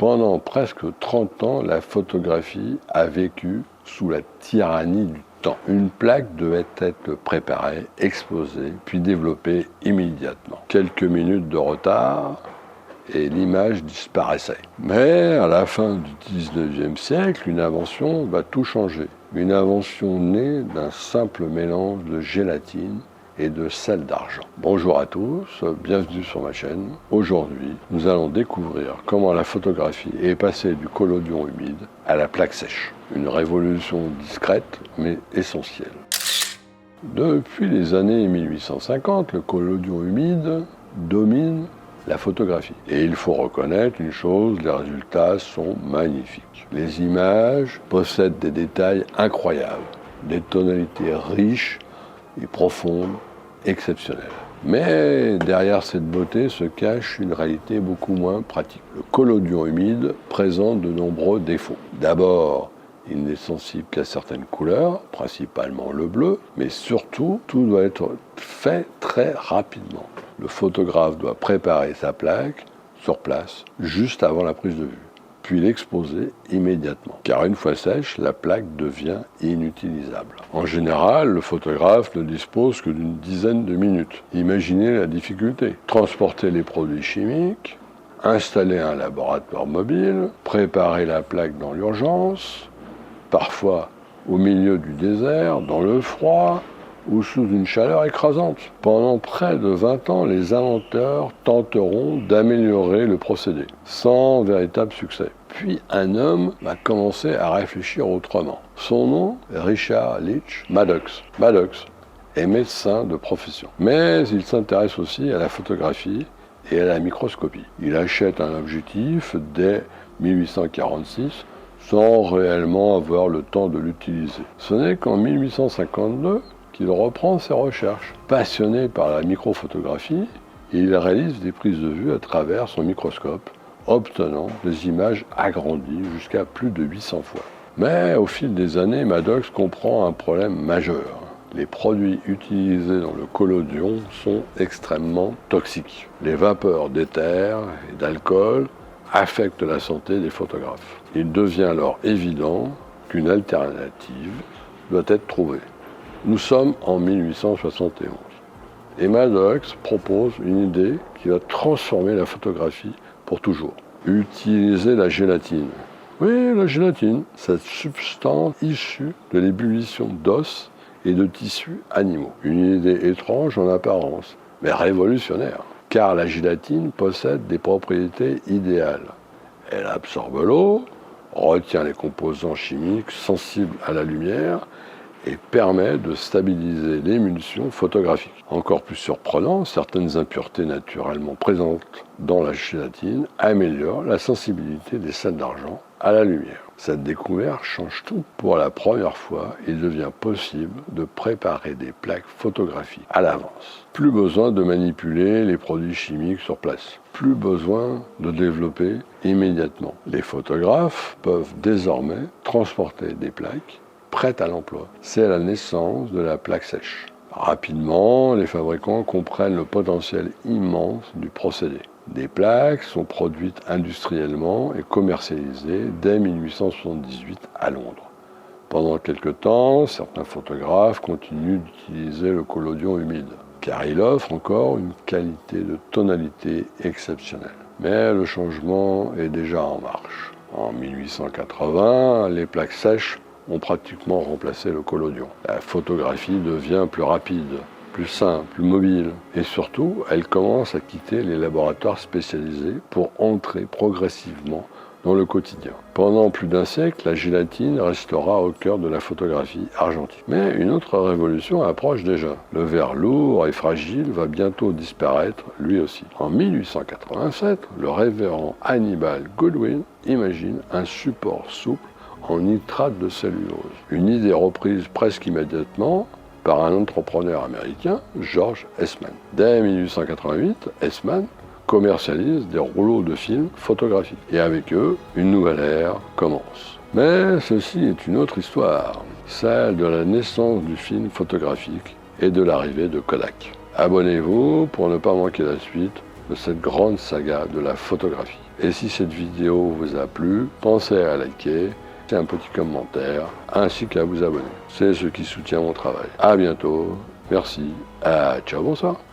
Pendant presque 30 ans, la photographie a vécu sous la tyrannie du temps. Une plaque devait être préparée, exposée, puis développée immédiatement. Quelques minutes de retard et l'image disparaissait. Mais à la fin du 19e siècle, une invention va tout changer. Une invention née d'un simple mélange de gélatine et de sel d'argent. Bonjour à tous, bienvenue sur ma chaîne. Aujourd'hui, nous allons découvrir comment la photographie est passée du collodion humide à la plaque sèche. Une révolution discrète mais essentielle. Depuis les années 1850, le collodion humide domine la photographie. Et il faut reconnaître une chose, les résultats sont magnifiques. Les images possèdent des détails incroyables, des tonalités riches et profondes, exceptionnelles. Mais derrière cette beauté se cache une réalité beaucoup moins pratique. Le collodion humide présente de nombreux défauts. D'abord, il n'est sensible qu'à certaines couleurs, principalement le bleu, mais surtout, tout doit être fait très rapidement. Le photographe doit préparer sa plaque sur place, juste avant la prise de vue, puis l'exposer immédiatement. Car une fois sèche, la plaque devient inutilisable. En général, le photographe ne dispose que d'une dizaine de minutes. Imaginez la difficulté. Transporter les produits chimiques, installer un laboratoire mobile, préparer la plaque dans l'urgence, parfois au milieu du désert, dans le froid, ou sous une chaleur écrasante. Pendant près de 20 ans, les inventeurs tenteront d'améliorer le procédé, sans véritable succès. Puis un homme va commencer à réfléchir autrement. Son nom, Richard Leach Maddox. Maddox est médecin de profession. Mais il s'intéresse aussi à la photographie et à la microscopie. Il achète un objectif dès 1846, sans réellement avoir le temps de l'utiliser. Ce n'est qu'en 1852 qu'il reprend ses recherches. Passionné par la microphotographie, il réalise des prises de vue à travers son microscope, obtenant des images agrandies jusqu'à plus de 800 fois. Mais au fil des années, Maddox comprend un problème majeur. Les produits utilisés dans le collodion sont extrêmement toxiques. Les vapeurs d'éther et d'alcool affectent la santé des photographes. Il devient alors évident qu'une alternative doit être trouvée. Nous sommes en 1871 et Maddox propose une idée qui va transformer la photographie pour toujours. Utiliser la gélatine. Oui, la gélatine, cette substance issue de l'ébullition d'os et de tissus animaux. Une idée étrange en apparence, mais révolutionnaire, car la gélatine possède des propriétés idéales. Elle absorbe l'eau, retient les composants chimiques sensibles à la lumière et permet de stabiliser l'émulsion photographique. Encore plus surprenant, certaines impuretés naturellement présentes dans la gélatine améliorent la sensibilité des sels d'argent à la lumière. Cette découverte change tout. Pour la première fois, il devient possible de préparer des plaques photographiques à l'avance. Plus besoin de manipuler les produits chimiques sur place. Plus besoin de développer immédiatement. Les photographes peuvent désormais transporter des plaques prêtes à l'emploi. C'est la naissance de la plaque sèche. Rapidement, les fabricants comprennent le potentiel immense du procédé. Des plaques sont produites industriellement et commercialisées dès 1878 à Londres. Pendant quelque temps, certains photographes continuent d'utiliser le collodion humide, car il offre encore une qualité de tonalité exceptionnelle. Mais le changement est déjà en marche. En 1880, les plaques sèches ont pratiquement remplacé le collodion. La photographie devient plus rapide, plus simple, plus mobile. Et surtout, elle commence à quitter les laboratoires spécialisés pour entrer progressivement dans le quotidien. Pendant plus d'un siècle, la gélatine restera au cœur de la photographie argentique. Mais une autre révolution approche déjà. Le verre lourd et fragile va bientôt disparaître lui aussi. En 1887, le révérend Hannibal Goodwin imagine un support souple en nitrate de cellulose. Une idée reprise presque immédiatement par un entrepreneur américain, George Eastman. Dès 1888, Eastman commercialise des rouleaux de films photographiques. Et avec eux, une nouvelle ère commence. Mais ceci est une autre histoire, celle de la naissance du film photographique et de l'arrivée de Kodak. Abonnez-vous pour ne pas manquer la suite de cette grande saga de la photographie. Et si cette vidéo vous a plu, pensez à liker, un petit commentaire, ainsi qu'à vous abonner. C'est ce qui soutient mon travail. À bientôt. Merci. Ciao, bonsoir.